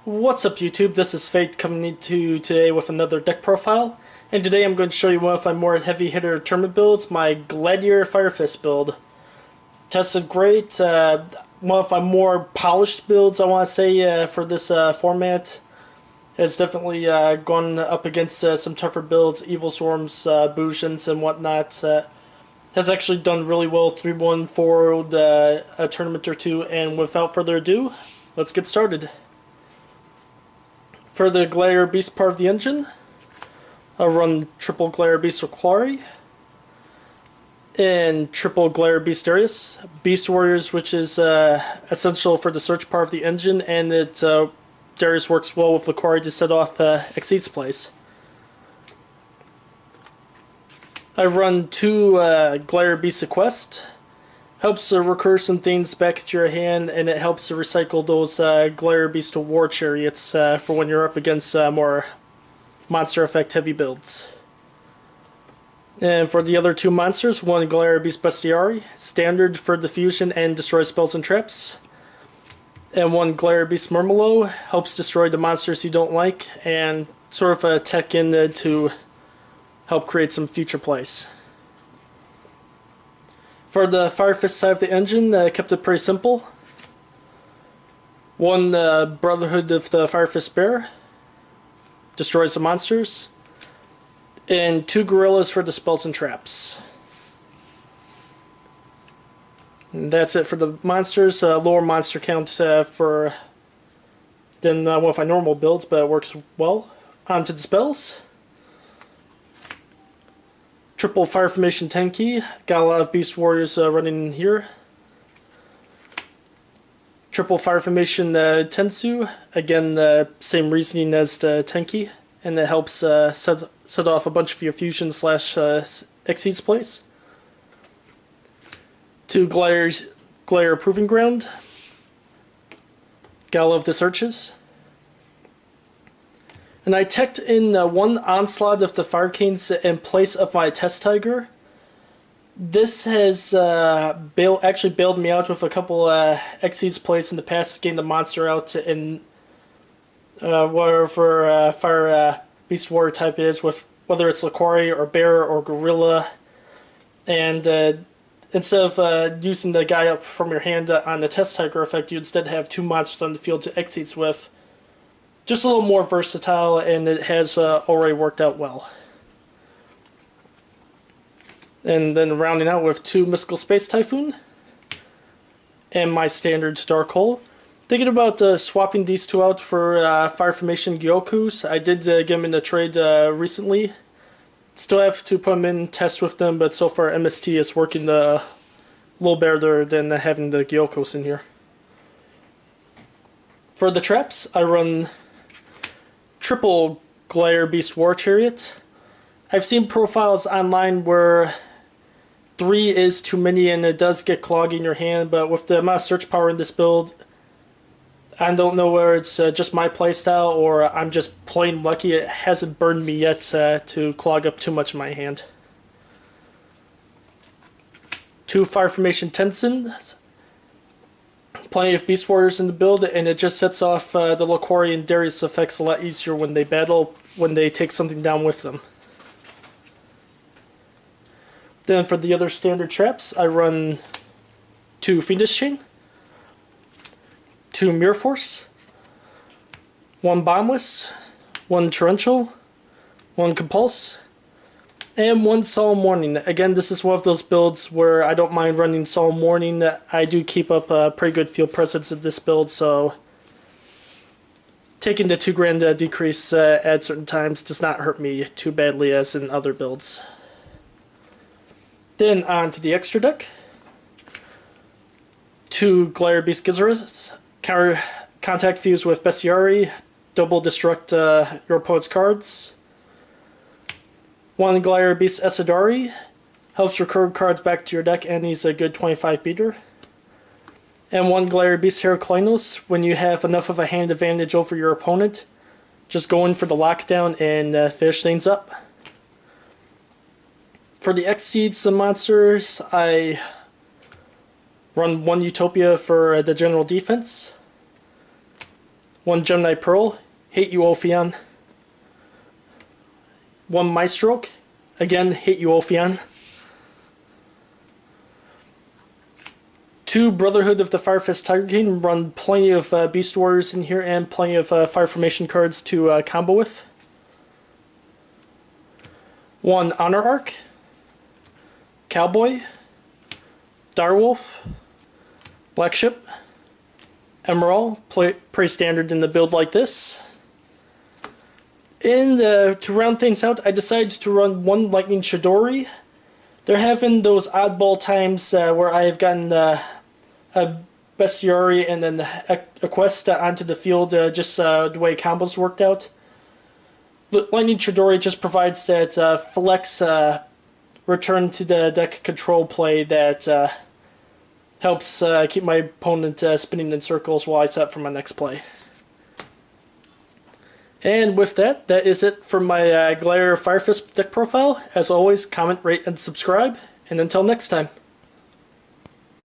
What's up YouTube, this is Fate coming to you today with another deck profile, and today I'm going to show you one of my more heavy hitter tournament builds, my Gladiator Fire Fist build. Tested great, one of my more polished builds I want to say for this format. It's definitely gone up against some tougher builds, Evil Storms, Bujins and whatnot. Has actually done really well, 3-1 forward a tournament or two, and without further ado, let's get started. For the Gladiator Beast part of the engine, I'll run triple Gladiator Beast Laquari and triple Gladiator Beast Darius. Beast Warriors, which is essential for the search part of the engine, and Darius works well with Laquari to set off Equeste's plays. I run two Gladiator Beast Equeste. Helps recur some things back into your hand, and it helps to recycle those Gladiator Beast War Chariots for when you're up against more monster effect heavy builds. And for the other two monsters, one Gladiator Beast Bestiari, standard for diffusion and destroy spells and traps. And one Gladiator Beast Murmillo, helps destroy the monsters you don't like, and sort of a tech in there to help create some future plays. For the Fire Fist side of the engine, I kept it pretty simple. One Brotherhood of the Fire Fist Bear, destroys the monsters, and two Gorillas for the spells and traps. And that's it for the monsters. Lower monster count than one of my normal builds, but it works well. On to the spells. Triple Fire Formation Tenki, got a lot of Beast Warriors running in here. Triple Fire Formation Tensu, again same reasoning as the Tenki, and it helps set off a bunch of your fusion / Exceeds plays. Two Gladiator Proving Ground, gotta love the searches. And I teched in one Onslaught of the Fire Canes in place of my Test Tiger. This has actually bailed me out with a couple Exceeds plays in the past, getting the monster out in whatever Fire Beast Warrior type it is, with whether it's Laquari or Bear or Gorilla. And instead of using the guy up from your hand on the Test Tiger effect, you instead have two monsters on the field to Exceeds with. Just a little more versatile, and it has already worked out well. And then rounding out with two Mystical Space Typhoon and my standard Dark Hole. Thinking about swapping these two out for Fire Formation Gyokus. I did get them in a trade recently. Still have to put them in, test with them, but so far MST is working a little better than having the Gyokos in here. For the traps, I run triple Gladiator Beast War Chariot. I've seen profiles online where 3 is too many and it does get clogged in your hand, but with the amount of search power in this build, I don't know whether it's just my playstyle or I'm just plain lucky. It hasn't burned me yet to clog up too much in my hand. Two Fire Formation Tensu. Plenty of Beast Warriors in the build, and it just sets off the Laquari and Darius effects a lot easier when they battle, when they take something down with them. Then for the other standard traps, I run two Fiendish Chain, two Mirror Force, one Bombless, one Torrential, one Compulse, and one Solemn Warning. Again, this is one of those builds where I don't mind running Solemn Warning. I do keep up a pretty good field presence in this build, so taking the 2 grand decrease at certain times does not hurt me too badly as in other builds. Then on to the extra deck. Two Gladiator Beast Gizzards, counter contact fuse with Bestiari, double destruct your opponent's cards. One Gladiator Beast Esadari, helps recur cards back to your deck, and he's a good 25 beater. And one Gladiator Beast Heraclinos, when you have enough of a hand advantage over your opponent, just go in for the lockdown and finish things up. For the Exceeds monsters, I run one Utopia for the general defense, 1 Gemini Pearl, hate you Ophion. 1 Maestroke, again, hate you Ophion. 2 Brotherhood of the Firefist Tiger King, run plenty of Beast Warriors in here and plenty of Fire Formation cards to combo with. 1 Honor Arc, Cowboy, Direwolf, Black Ship, Emerald, pretty standard in the build like this. And to round things out, I decided to run 1 Lightning Chidori. They're having those oddball times where I've gotten a Bestiari and then Equeste onto the field, just the way combos worked out. Lightning Chidori just provides that flex return to the deck control play that helps keep my opponent spinning in circles while I set for my next play. And with that, that is it for my Gladiator Firefist deck profile. As always, comment, rate, and subscribe. And until next time.